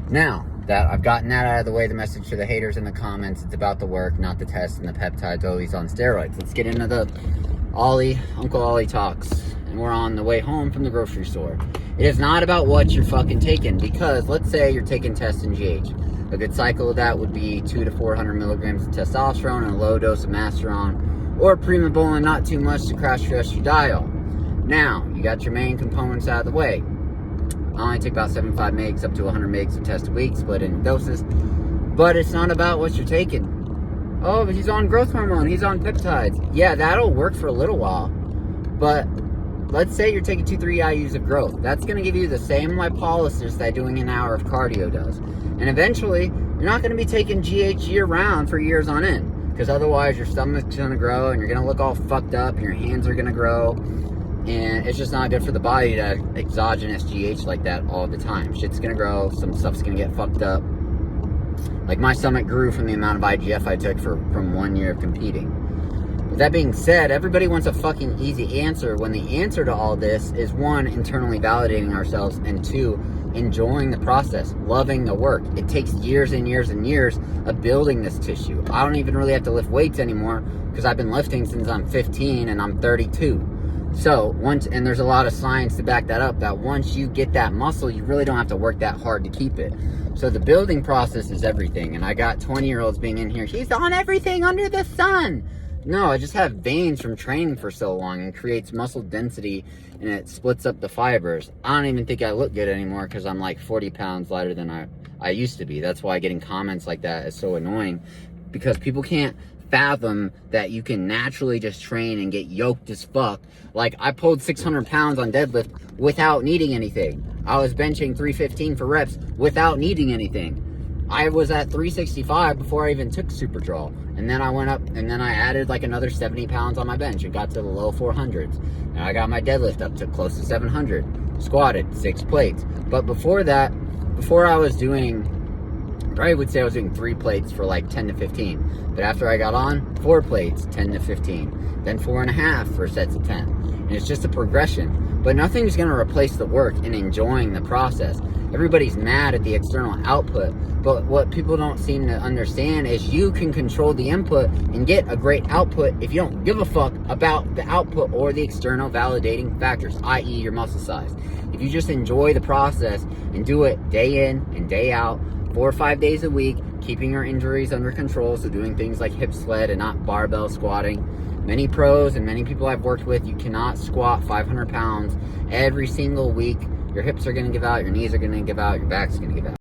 Now that I've gotten that out of the way, the message to the haters in the comments, it's about the work, not the test and the peptides. Oh, he's on steroids. Let's get into the Uncle Ollie talks. And we're on the way home from the grocery store. It is not about what you're fucking taking, because let's say you're taking test and GH. A good cycle of that would be 200 to 400 milligrams of testosterone and a low dose of Masteron, or Primobolan, not too much to crash your estradiol. Now, you got your main components out of the way. I only take about 75 mgs up to 100 mgs of test a week, split in doses. But it's not about what you're taking. Oh, but he's on growth hormone, he's on peptides. Yeah, that'll work for a little while. But let's say you're taking 2-3 IUs of growth. That's going to give you the same lipolysis that doing an hour of cardio does. And eventually, you're not going to be taking GH year-round for years on end. Because otherwise, your stomach's going to grow, and you're going to look all fucked up, and your hands are going to grow. And it's just not good for the body to exogenous GH like that all the time. Shit's gonna grow, some stuff's gonna get fucked up. Like my stomach grew from the amount of IGF I took from 1 year of competing. With that being said, everybody wants a fucking easy answer when the answer to all this is 1, internally validating ourselves, and 2, enjoying the process, loving the work. It takes years and years and years of building this tissue. I don't even really have to lift weights anymore because I've been lifting since I'm 15 and I'm 32. So and there's a lot of science to back that up, that once you get that muscle, you really don't have to work that hard to keep it. So the building process is everything. And I got 20-year-olds being in here, he's on everything under the sun. No, I just have veins from training for so long, and creates muscle density, and it splits up the fibers. I don't even think I look good anymore because I'm like 40 pounds lighter than I used to be. That's why getting comments like that is so annoying, because people can't fathom that you can naturally just train and get yoked as fuck. Like, I pulled 600 pounds on deadlift without needing anything. I was benching 315 for reps without needing anything. I was at 365 before I even took Superdraw. And then I went up, and then I added like another 70 pounds on my bench and got to the low 400s. And I got my deadlift up to close to 700. Squatted 6 plates. But before that, I was doing, I would say I was doing 3 plates for like 10 to 15. But after I got on, 4 plates, 10 to 15. Then 4.5 for sets of 10. And it's just a progression. But nothing's going to replace the work and enjoying the process. Everybody's mad at the external output. But what people don't seem to understand is you can control the input and get a great output if you don't give a fuck about the output or the external validating factors, i.e. your muscle size. If you just enjoy the process and do it day in and day out, 4 or 5 days a week, keeping your injuries under control, so doing things like hip sled and not barbell squatting. Many pros and many people I've worked with, you cannot squat 500 pounds every single week. Your hips are going to give out, your knees are going to give out, your back's going to give out.